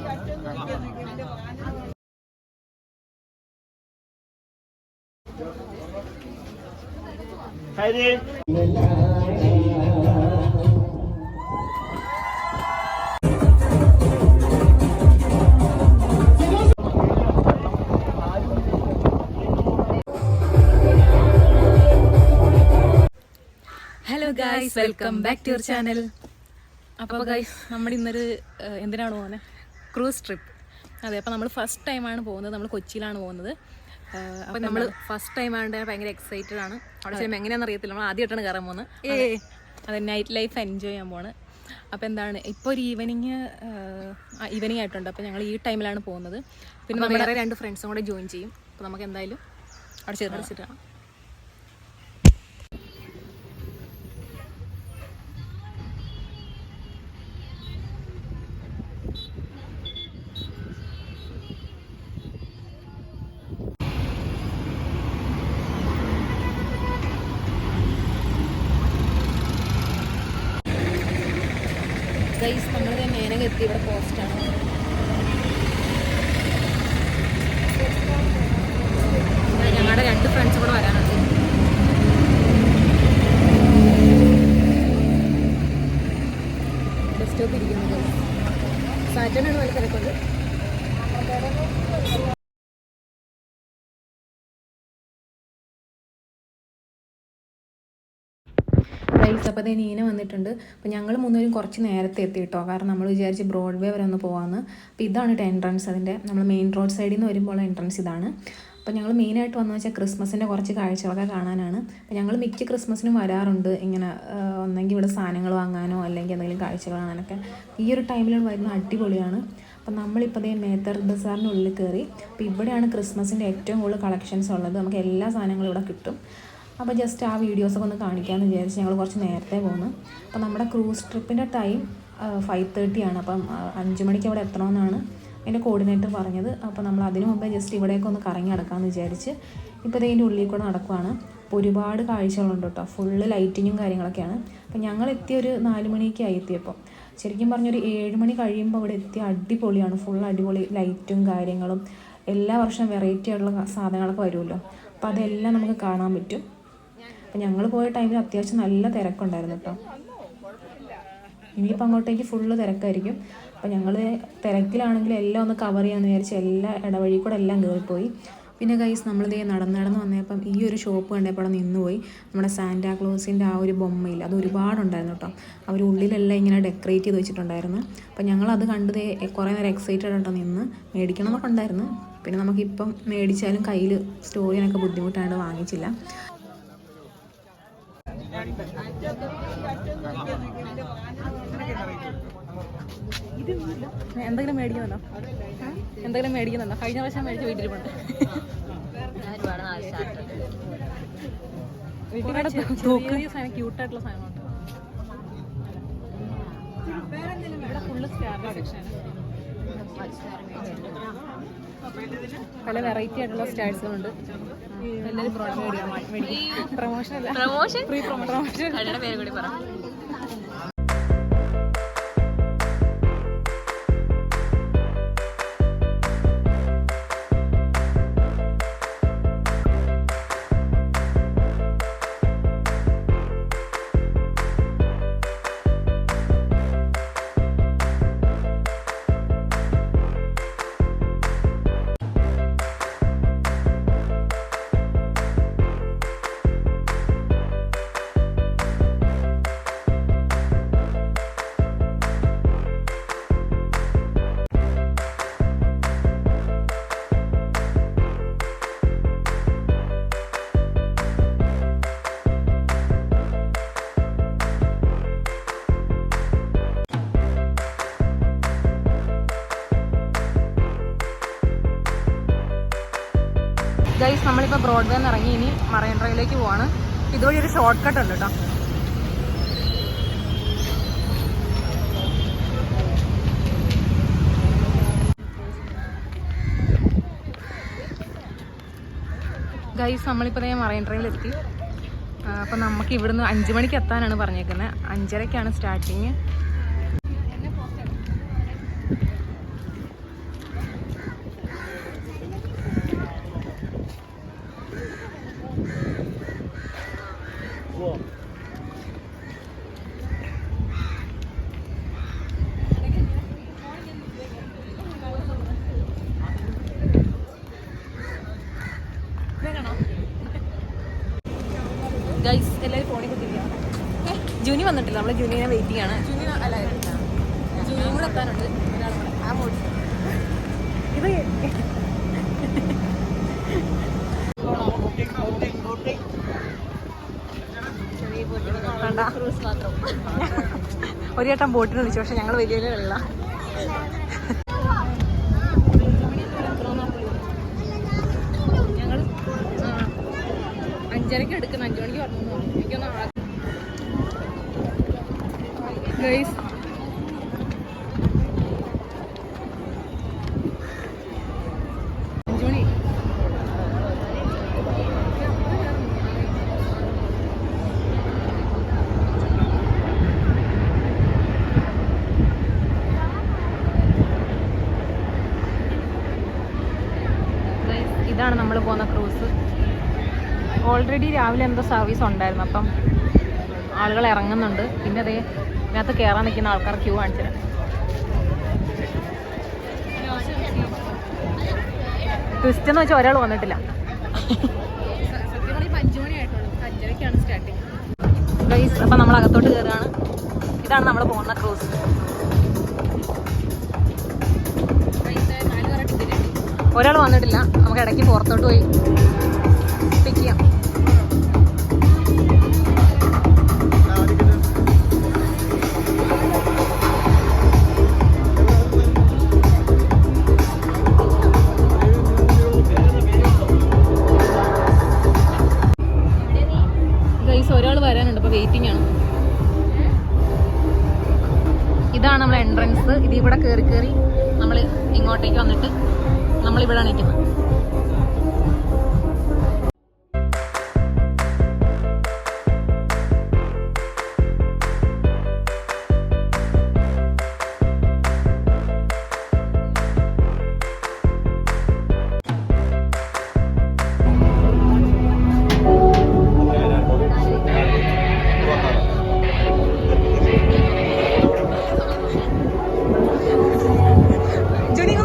Hello guys, welcome back to your channel. അപ്പോൾ guys, നമ്മുടെ ഇന്നൊരു എന്തിനാണ് പോകുന്നത്? Cruise trip. അതെ, അപ്പോൾ നമ്മൾ ഫസ്റ്റ് ടൈമാണ് പോകുന്നത്. നമ്മൾ കൊച്ചിയിലാണ് പോകുന്നത്. അപ്പോൾ നമ്മൾ ഫസ്റ്റ് ടൈം ആയതുകൊണ്ട് ഭയങ്കര എക്സൈറ്റഡ് ആണ്. അവിടെ ചെയ്യുമ്പോൾ എങ്ങനെയാണെന്ന് അറിയത്തില്ല. നമ്മൾ ആദ്യമായിട്ടാണ് കയറാൻ പോകുന്നത്. അതെ, നൈറ്റ് ലൈഫ് എൻജോയ് ചെയ്യാൻ പോവാണ്. അപ്പോൾ എന്താണ്, ഇപ്പോൾ ഒരു ഈവനിങ് ആയിട്ടുണ്ട്. അപ്പോൾ ഞങ്ങൾ ഈ ടൈമിലാണ് പോകുന്നത്. പിന്നെ നമ്മൾ വേറെ 2 ഫ്രണ്ട്സും കൂടെ ജോയിൻ ചെയ്യും. അപ്പോൾ നമുക്ക് എന്തായാലും അവിടെ ചേർന്നിട്ട് കാണാം. ഗൈസ്, നമ്മൾ മേനക എത്തി. ഇവിടെ പോസ്റ്റാണ്. ഞങ്ങളുടെ 2 ഫ്രണ്ട്സ് കൂടെ വരാനുണ്ട്. ബസ് സ്റ്റോപ്പ് ഇരിക്കുന്നത് സാറ്റർഡേ ആണ്. വലിയ തിരക്കുണ്ട്. ഗൈസ്, അപ്പോൾ അതേ നീന വന്നിട്ടുണ്ട്. അപ്പോൾ ഞങ്ങൾ 3 പേരും കുറച്ച് നേരത്തെ എത്തി കേട്ടോ. കാരണം നമ്മൾ വിചാരിച്ച് ബ്രോഡ്വേ വരെ ഒന്ന് പോകാമെന്ന്. അപ്പോൾ ഇതാണ് എൻട്രൻസ്. അതിൻ്റെ നമ്മൾ മെയിൻ റോഡ് സൈഡിൽ നിന്ന് വരുമ്പോൾ എൻട്രൻസ് ഇതാണ്. അപ്പോൾ ഞങ്ങൾ മെയിനായിട്ട് വന്നു വെച്ചാൽ ക്രിസ്മസിൻ്റെ കുറച്ച് കാഴ്ചകളൊക്കെ കാണാനാണ്. അപ്പോൾ ഞങ്ങൾ മിക്ക ക്രിസ്മസിനും വരാറുണ്ട്. ഇങ്ങനെ ഒന്നെങ്കിൽ ഇവിടെ സാധനങ്ങൾ വാങ്ങാനോ അല്ലെങ്കിൽ എന്തെങ്കിലും കാഴ്ചകൾ കാണാനൊക്കെ. ഈ ഒരു ടൈമിൽ വരുന്ന അടിപൊളിയാണ്. അപ്പോൾ നമ്മളിപ്പോൾ അതേ മേത്തർ ബസാറിൻ്റെ ഉള്ളിൽ കയറി. അപ്പോൾ ഇവിടെയാണ് ക്രിസ്മസിൻ്റെ ഏറ്റവും കൂടുതൽ കളക്ഷൻസ് ഉള്ളത്. നമുക്ക് എല്ലാ സാധനങ്ങളും ഇവിടെ കിട്ടും. അപ്പോൾ ജസ്റ്റ് ആ വീഡിയോസൊക്കെ ഒന്ന് കാണിക്കാമെന്ന് വിചാരിച്ച് ഞങ്ങൾ കുറച്ച് നേരത്തെ പോകുന്നു. അപ്പോൾ നമ്മുടെ ക്രൂസ് ട്രിപ്പിൻ്റെ ടൈം 5:30 ആണ്. അപ്പം 5 മണിക്ക് അവിടെ എത്തണമെന്നാണ് എൻ്റെ കോർഡിനേറ്റർ പറഞ്ഞത്. അപ്പോൾ നമ്മൾ അതിന് മുമ്പേ ജസ്റ്റ് ഇവിടേക്ക് ഒന്ന് കറങ്ങി നടക്കാമെന്ന് വിചാരിച്ച് ഇപ്പോൾ ഇതിൻ്റെ ഉള്ളിൽ കൂടെ നടക്കുവാണ്. അപ്പോൾ ഒരുപാട് കാഴ്ചകളുണ്ട് കേട്ടോ. ഫുള്ള് ലൈറ്റിങ്ങും കാര്യങ്ങളൊക്കെയാണ്. അപ്പോൾ ഞങ്ങൾ എത്തിയൊരു 4 മണിക്കായി എത്തിയപ്പോൾ. ശരിക്കും പറഞ്ഞൊരു 7 മണി കഴിയുമ്പോൾ അവിടെ എത്തിയ അടിപൊളിയാണ്. ഫുൾ അടിപൊളി ലൈറ്റും കാര്യങ്ങളും. എല്ലാ വർഷവും വെറൈറ്റി ആയിട്ടുള്ള സാധനങ്ങളൊക്കെ വരുമല്ലോ. അപ്പോൾ അതെല്ലാം നമുക്ക് കാണാൻ പറ്റും. അപ്പം ഞങ്ങൾ പോയ ടൈമിൽ അത്യാവശ്യം നല്ല തിരക്കുണ്ടായിരുന്നു കേട്ടോ. ഇനിയിപ്പോൾ അങ്ങോട്ടേക്ക് ഫുള്ള് തിരക്കായിരിക്കും. അപ്പം ഞങ്ങൾ തിരക്കിലാണെങ്കിൽ എല്ലാം ഒന്ന് കവർ ചെയ്യാമെന്ന് വിചാരിച്ച് എല്ലാ ഇടവഴി കൂടെ എല്ലാം കയറിപ്പോയി. പിന്നെ ഗൈസ്, നമ്മളിതേ നടന്ന് വന്നപ്പം ഈ ഒരു ഷോപ്പ് കണ്ടപ്പോൾ അവിടെ നിന്നുപോയി. നമ്മുടെ സാന്റാക്ലോസിൻ്റെ ആ ഒരു ബൊമ്മയിൽ അത് ഒരുപാടുണ്ടായിരുന്നു കേട്ടോ. അവർ ഉള്ളിലെല്ലാം ഇങ്ങനെ ഡെക്കറേറ്റ് ചെയ്ത് വെച്ചിട്ടുണ്ടായിരുന്നു. അപ്പം ഞങ്ങളത് കണ്ടതേ കുറേ നേരം എക്സൈറ്റഡ് ആയിട്ടോ നിന്ന്. മേടിക്കണം എന്നൊക്കെ ഉണ്ടായിരുന്നു. പിന്നെ നമുക്കിപ്പം മേടിച്ചാലും കയ്യിൽ സ്റ്റോർ ചെയ്യാനൊക്കെ ബുദ്ധിമുട്ടായിട്ട് വാങ്ങിച്ചില്ല. എന്തെങ്കിലും മേടിക്കുന്നുണ്ടോ? കഴിഞ്ഞ പ്രാവശ്യം മേടിച്ച വീട്ടിലിപ്പുണ്ട്. ക്യൂട്ടായിട്ടുള്ള സാധനമുണ്ട്. ഇവിടെ ഫുള്ള് സ്റ്റാർ സെക്ഷനാണ്. പല വെറൈറ്റി ആയിട്ടുള്ള സ്റ്റാഴ്സുകളുണ്ട്. എല്ലാവരും പ്രൊമോഷൻ ഫ്രീ പ്രൊമോഷൻ പേര് കൂടി പറ. ഗൈസ്, നമ്മളിപ്പോൾ ബ്രോഡ്വേ നിന്ന് ഇറങ്ങി ഇനി മറൈൻ ഡ്രൈവിലേക്ക് പോവാണ്. ഇതുവഴി ഒരു ഷോർട്ട് കട്ട് ഉണ്ട് കേട്ടോ. ഗൈസ്, നമ്മളിപ്പോൾ മറൈൻ ഡ്രൈവിലെത്തി. അപ്പം നമുക്ക് ഇവിടുന്ന് 5 മണിക്ക് എത്താനാണ് പറഞ്ഞേക്കുന്നത്. 5:30ക്കാണ് സ്റ്റാർട്ടിങ്. ജൂനി വന്നിട്ടില്ല, നമ്മൾ ജൂനിയെ വെയിറ്റിംഗ് ആണ്. ജൂനിയും കൂടെ എത്താനുണ്ട്. ഇത് ഒരു ചേട്ടൻ ബോട്ടിന് വിളിച്ചു, പക്ഷെ ഞങ്ങൾ വലിയ വലിയ വെള്ള. ഞങ്ങൾ 5:30 എടുക്കുന്ന, 5 മണിക്ക് പറഞ്ഞു. എനിക്കൊന്ന് ഗൈസ് ഇതാണ് നമ്മൾ പോകുന്ന ക്രൂസ്. ഓൾറെഡി രാവിലെ എന്തോ സർവീസ് ഉണ്ടായിരുന്നു, അപ്പം ആളുകൾ ഇറങ്ങുന്നുണ്ട്. പിന്നെ അതേ ഇതിനകത്ത് കയറാൻ നിൽക്കുന്ന ആൾക്കാർ ക്യൂ കാണിച്ചിട്ട്. ട്വിസ്റ്റ് എന്ന് വെച്ചാൽ ഒരാൾ വന്നിട്ടില്ല. ഗൈസ് അപ്പം നമ്മൾ അകത്തോട്ട് കയറുകയാണ്. ഇതാണ് നമ്മൾ പോകുന്ന ക്രൂസ്. ഒരാൾ വന്നിട്ടില്ല, നമുക്ക് ഇടയ്ക്ക് പുറത്തോട്ട് പോയി പിക്ക് ചെയ്യാം. ഗൈസ് ഒരാൾ വരാനുണ്ട്, അപ്പോൾ വെയിറ്റിംഗ് ആണ്. ഇതാണ് നമ്മുടെ എൻട്രൻസ്. ഇതിവിടെ കയറി നമ്മൾ ഇങ്ങോട്ടേക്ക് വന്നിട്ട് നമ്മളിവിടെ നിൽക്കുന്നത്.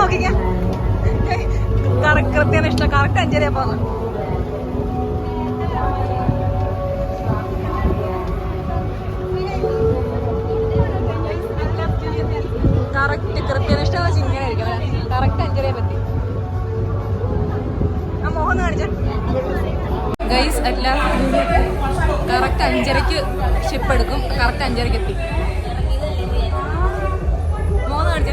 നോക്കിക്കാം, കൃത്യനിഷ്ഠ കറക്റ്റ് 5:30 പോന്ന്. കറക്റ്റ് കൃത്യനിഷ്ഠ വെച്ച് ഇങ്ങനെ ആയിരിക്കും. കറക്റ്റ് 5:30 പറ്റി. ആ മോഹൻ കാണിച്ച ഗൈസ് എല്ലാം കറക്റ്റ് 5:30 ഷിപ്പ് എടുക്കും. കറക്റ്റ് 5:30 എത്തി. മോഹൻ കാണിച്ച.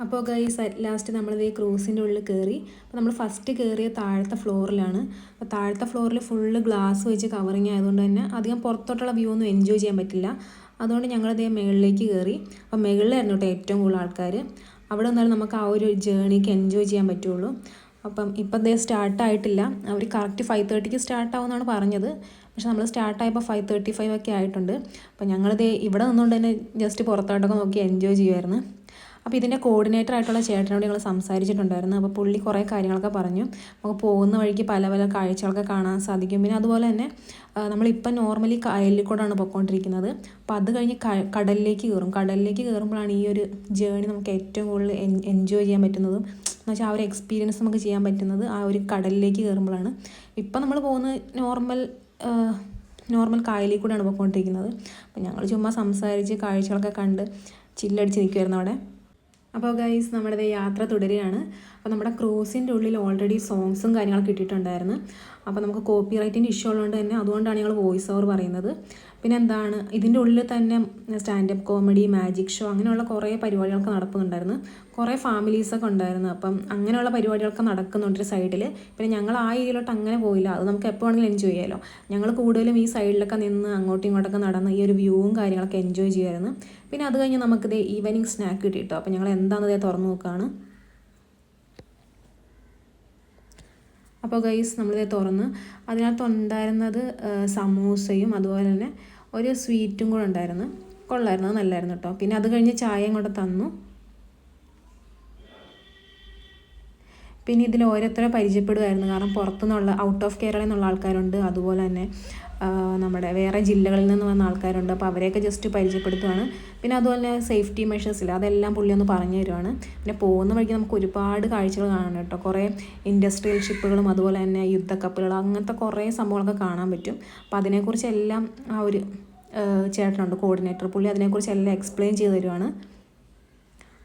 അപ്പോൾ ഗൈസ് അറ്റ് ലാസ്റ്റ് നമ്മളിത് ക്രൂസിൻ്റെ ഉള്ളിൽ കയറി. അപ്പോൾ നമ്മൾ ഫസ്റ്റ് കയറിയ താഴത്തെ ഫ്ലോറിലാണ്. അപ്പോൾ താഴത്തെ ഫ്ലോറിൽ ഫുള്ള് ഗ്ലാസ് വെച്ച് കവറിങ് ആയതുകൊണ്ട് തന്നെ അധികം പുറത്തോട്ടുള്ള വ്യൂ ഒന്നും എൻജോയ് ചെയ്യാൻ പറ്റില്ല. അതുകൊണ്ട് ഞങ്ങളതേ മുകളിലേക്ക് കയറി. അപ്പോൾ മുകളിലായിരുന്നു കേട്ടോ ഏറ്റവും കൂടുതൽ ആൾക്കാർ. അവിടെ നിന്നാലും നമുക്ക് ആ ഒരു ജേണിക്ക് എൻജോയ് ചെയ്യാൻ പറ്റുള്ളൂ. അപ്പം ഇപ്പം അതേ സ്റ്റാർട്ടായിട്ടില്ല. അവർ കറക്റ്റ് 5:30 സ്റ്റാർട്ടാവുമെന്നാണ് പറഞ്ഞത്. പക്ഷെ നമ്മൾ സ്റ്റാർട്ടായപ്പോൾ 5:35 ഒക്കെ ആയിട്ടുണ്ട്. അപ്പോൾ ഞങ്ങളിത് ഇവിടെ നിന്നുകൊണ്ട് തന്നെ ജസ്റ്റ് പുറത്തോട്ടൊക്കെ നോക്കി എൻജോയ് ചെയ്യുമായിരുന്നു. അപ്പോൾ ഇതിൻ്റെ കോർഡിനേറ്റർ ആയിട്ടുള്ള ചേട്ടനോട് ഞങ്ങൾ സംസാരിച്ചിട്ടുണ്ടായിരുന്നു. അപ്പോൾ പുള്ളി കുറേ കാര്യങ്ങളൊക്കെ പറഞ്ഞു. നമുക്ക് പോകുന്ന വഴിക്ക് പല പല കാഴ്ചകളൊക്കെ കാണാൻ സാധിക്കും. പിന്നെ അതുപോലെ തന്നെ നമ്മളിപ്പം നോർമലി കായലിൽ കൂടെയാണ് പോയിക്കൊണ്ടിരിക്കുന്നത്. അപ്പോൾ അത് കഴിഞ്ഞ് കടലിലേക്ക് കയറും. കടലിലേക്ക് കയറുമ്പോഴാണ് ഈ ഒരു ജേണി നമുക്ക് ഏറ്റവും കൂടുതൽ എൻജോയ് ചെയ്യാൻ പറ്റുന്നതും എന്ന് വെച്ചാൽ ആ ഒരു എക്സ്പീരിയൻസ് നമുക്ക് ചെയ്യാൻ പറ്റുന്നത് ആ ഒരു കടലിലേക്ക് കയറുമ്പോഴാണ്. ഇപ്പം നമ്മൾ പോകുന്നത് നോർമൽ കായലിൽ കൂടെയാണ് പോയിക്കൊണ്ടിരിക്കുന്നത്. അപ്പോൾ ഞങ്ങൾ ചുമ്മാ സംസാരിച്ച് കാഴ്ചകളൊക്കെ കണ്ട് ചില്ലടിച്ച് നിൽക്കുമായിരുന്നു അവിടെ. അപ്പോൾ ഗൈസ് നമ്മുടെ യാത്ര തുടരുകയാണ്. അപ്പോൾ നമ്മുടെ ക്രൂസിൻ്റെ ഉള്ളിൽ ഓൾറെഡി സോങ്സും കാര്യങ്ങളൊക്കെ ഇട്ടിട്ടുണ്ടായിരുന്നു. അപ്പോൾ നമുക്ക് കോപ്പി റൈറ്റിൻ്റെ ഇഷ്യൂ ഉള്ളതുകൊണ്ട് തന്നെ അതുകൊണ്ടാണ് ഞങ്ങൾ വോയിസ് ഓവർ പറയുന്നത്. പിന്നെ എന്താണ് ഇതിൻ്റെ ഉള്ളിൽ തന്നെ സ്റ്റാൻഡപ്പ് കോമഡി, മാജിക് ഷോ അങ്ങനെയുള്ള കുറേ പരിപാടികളൊക്കെ നടക്കുന്നുണ്ടായിരുന്നു. കുറേ ഫാമിലീസൊക്കെ ഉണ്ടായിരുന്നു. അപ്പം അങ്ങനെയുള്ള പരിപാടികളൊക്കെ നടക്കുന്നുണ്ട് ഒരു സൈഡിൽ. പിന്നെ ഞങ്ങൾ ആ ഏരിയയിലോട്ട് അങ്ങനെ പോയില്ല. അത് നമുക്ക് എപ്പോൾ വേണമെങ്കിലും എൻജോയ് ചെയ്യാമല്ലോ. ഞങ്ങൾ കൂടുതലും ഈ സൈഡിലൊക്കെ നിന്ന് അങ്ങോട്ടും ഇങ്ങോട്ടൊക്കെ നടന്ന് ഈ ഒരു വ്യൂവും കാര്യങ്ങളൊക്കെ എൻജോയ് ചെയ്യുമായിരുന്നു. പിന്നെ അത് കഴിഞ്ഞ് നമുക്കിത് ഈവനിങ് സ്നാക്ക് കിട്ടിയിട്ടോ. അപ്പോൾ ഞങ്ങൾ എന്താണെന്നതേ തുറന്നു നോക്കുകയാണ്. അപ്പോൾ ഗൈസ് നമ്മളിത് തുറന്ന് അതിനകത്തുണ്ടായിരുന്നത് സമൂസയും അതുപോലെ തന്നെ ഒരു സ്വീറ്റും കൂടെ ഉണ്ടായിരുന്നു. കൊള്ളായിരുന്നു, അത് നല്ലായിരുന്നു കേട്ടോ. പിന്നെ അത് കഴിഞ്ഞ് ചായയും കൂടെ തന്നു. പിന്നെ ഇതിൽ ഓരോരുത്തരെ പരിചയപ്പെടുമായിരുന്നു. കാരണം പുറത്തുനിന്നുള്ള ഔട്ട് ഓഫ് കേരളയിൽ നിന്നുള്ള ആൾക്കാരുണ്ട്. അതുപോലെ തന്നെ നമ്മുടെ വേറെ ജില്ലകളിൽ നിന്ന് വന്ന ആൾക്കാരുണ്ട്. അപ്പോൾ അവരെയൊക്കെ ജസ്റ്റ് പരിചയപ്പെടുത്തുകയാണ്. പിന്നെ അതുപോലെ സേഫ്റ്റി മെഷേഴ്സില്ല അതെല്ലാം പുള്ളി ഒന്ന് പറഞ്ഞു തരുവാണ്. പിന്നെ പോകുന്ന വഴിക്ക് നമുക്ക് ഒരുപാട് കാഴ്ചകൾ കാണാൻ കേട്ടോ. കുറേ ഇൻഡസ്ട്രിയൽ ഷിപ്പുകളും അതുപോലെ തന്നെ യുദ്ധക്കപ്പലുകൾ അങ്ങനത്തെ കുറേ സംഭവങ്ങളൊക്കെ കാണാൻ പറ്റും. അപ്പോൾ അതിനെക്കുറിച്ചെല്ലാം ആ ഒരു ചേട്ടനുണ്ട് കോർഡിനേറ്റർ, പുള്ളി അതിനെക്കുറിച്ചെല്ലാം എക്സ്പ്ലെയിൻ ചെയ്ത് തരുവാണ്.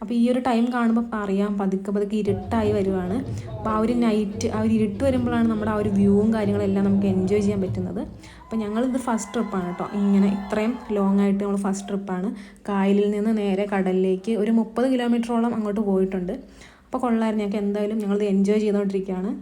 അപ്പോൾ ഈ ഒരു ടൈം കാണുമ്പോൾ അറിയാം പതുക്കെ പതുക്കെ ഇരുട്ടായി വരുവാണ്. അപ്പോൾ ആ ഒരു നൈറ്റ് ആ ഒരു ഇരുട്ട് വരുമ്പോഴാണ് നമ്മുടെ ആ ഒരു വ്യൂവും കാര്യങ്ങളെല്ലാം നമുക്ക് എൻജോയ് ചെയ്യാൻ പറ്റുന്നത്. അപ്പോൾ ഞങ്ങളിത് ഫസ്റ്റ് ട്രിപ്പാണ് കേട്ടോ, ഇങ്ങനെ ഇത്രയും ലോങ് ആയിട്ട് നമ്മൾ ഫസ്റ്റ് ട്രിപ്പാണ്. കായലിൽ നിന്ന് നേരെ കടലിലേക്ക് ഒരു 30 കിലോമീറ്ററോളം അങ്ങോട്ട് പോയിട്ടുണ്ട്. അപ്പോൾ കൊള്ളായിരുന്നു, ഞങ്ങൾക്ക് എന്തായാലും ഞങ്ങളിത് എൻജോയ് ചെയ്തുകൊണ്ടിരിക്കുകയാണ്.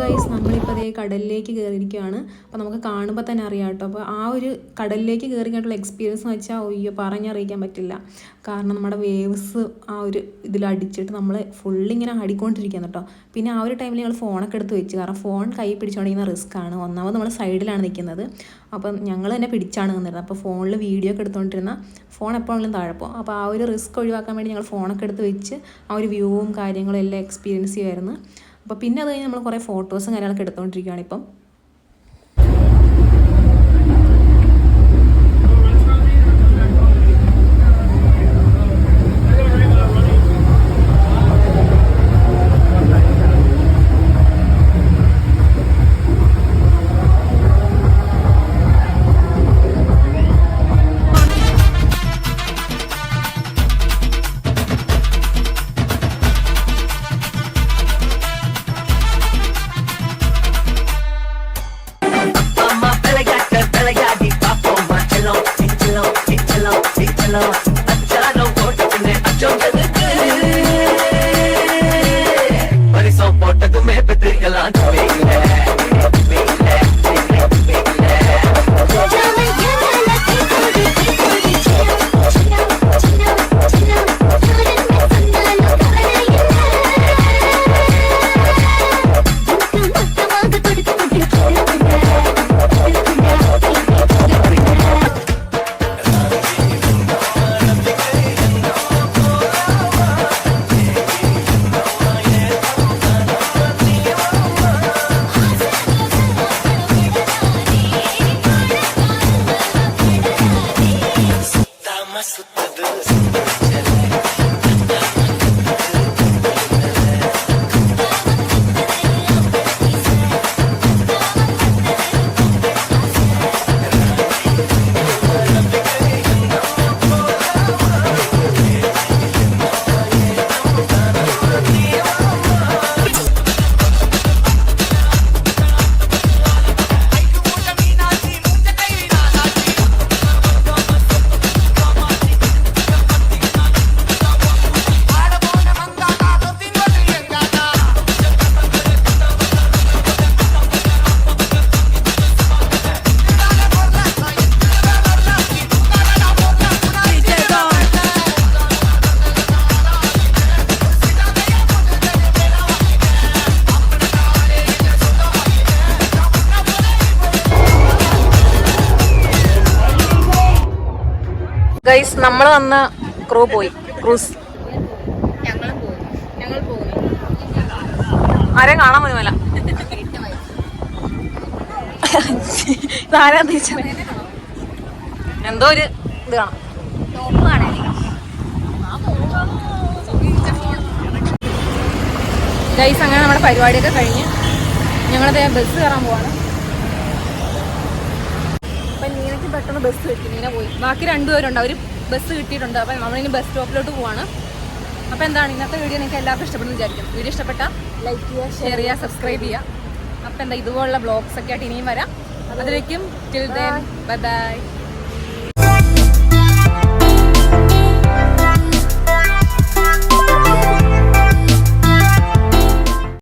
ഗൈസ് നമ്മളിപ്പോൾ അതേ കടലിലേക്ക് കയറിയിരിക്കുകയാണ്. അപ്പോൾ നമുക്ക് കാണുമ്പോൾ തന്നെ അറിയാം കേട്ടോ. അപ്പോൾ ആ ഒരു കടലിലേക്ക് കയറിയിട്ടുള്ള എക്സ്പീരിയൻസ് എന്ന് വെച്ചാൽ ഒയ്യോ പറഞ്ഞറിയിക്കാൻ പറ്റില്ല. കാരണം നമ്മുടെ വേവ്സ് ആ ഒരു ഇതിലടിച്ചിട്ട് നമ്മൾ ഫുള്ളിങ്ങനെ ആടിക്കൊണ്ടിരിക്കുകയാണ് കേട്ടോ. പിന്നെ ആ ഒരു ടൈമിൽ ഞങ്ങൾ ഫോണൊക്കെ എടുത്ത് വെച്ച്, കാരണം ഫോൺ കൈ പിടിച്ചുകൊണ്ടിരിക്കുന്ന റിസ്ക് ആണ്. ഒന്നാമത് നമ്മൾ സൈഡിലാണ് നിൽക്കുന്നത്, അപ്പം ഞങ്ങൾ തന്നെ പിടിച്ചാണ് നിന്നിരുന്നത്. അപ്പോൾ ഫോണിൽ വീഡിയോ ഒക്കെ എടുത്തുകൊണ്ടിരുന്ന ഫോൺ എപ്പോഴും താഴെ പോകും. അപ്പോൾ ആ ഒരു റിസ്ക് ഒഴിവാക്കാൻ വേണ്ടി ഞങ്ങൾ ഫോണൊക്കെ എടുത്ത് വെച്ച് ആ ഒരു വ്യൂവും കാര്യങ്ങളും എല്ലാം എക്സ്പീരിയൻസ് ചെയ്യുമായിരുന്നു. അപ്പോൾ പിന്നെ അത് കഴിഞ്ഞ് നമ്മൾ കുറേ ഫോട്ടോസും കാര്യങ്ങളൊക്കെ എടുത്തുകൊണ്ടിരിക്കുകയാണ് ഇപ്പം. ഗൈസ് നമ്മൾ വന്ന ക്രൂസ് ആരെ കാണാൻ മതിമല്ല ഇതാരാന്ന് ചോദിച്ചാൽ എന്തോ ഒരു ഇത് കാണാം. ഗൈസ് അങ്ങനെ നമ്മുടെ പരിപാടിയൊക്കെ കഴിഞ്ഞ് ഞങ്ങളത് ബസ് കയറാൻ പോവാണ്. അപ്പം നീനയ്ക്ക് പെട്ടെന്ന് ബസ് കിട്ടി, നീന പോയി. ബാക്കി 2 പേരുണ്ട്, അവർ ബസ് കിട്ടിയിട്ടുണ്ട്. അപ്പം നമ്മളിനി ബസ് സ്റ്റോപ്പിലോട്ട് പോവാണ്. അപ്പോൾ എന്താണ് ഇന്നത്തെ വീഡിയോ നിങ്ങൾക്ക് എല്ലാവർക്കും ഇഷ്ടപ്പെടുന്നു വിചാരിക്കും. വീഡിയോ ഇഷ്ടപ്പെട്ടാൽ ലൈക്ക് ചെയ്യുക, ഷെയർ ചെയ്യുക, സബ്സ്ക്രൈബ് ചെയ്യുക. അപ്പോൾ എന്താ ഇതുപോലുള്ള ബ്ലോഗ്സ് ഒക്കെ ആയിട്ട് ഇനിയും വരാം. അതിലേക്കും ടിൽ ദെൻ ബൈ ബൈ.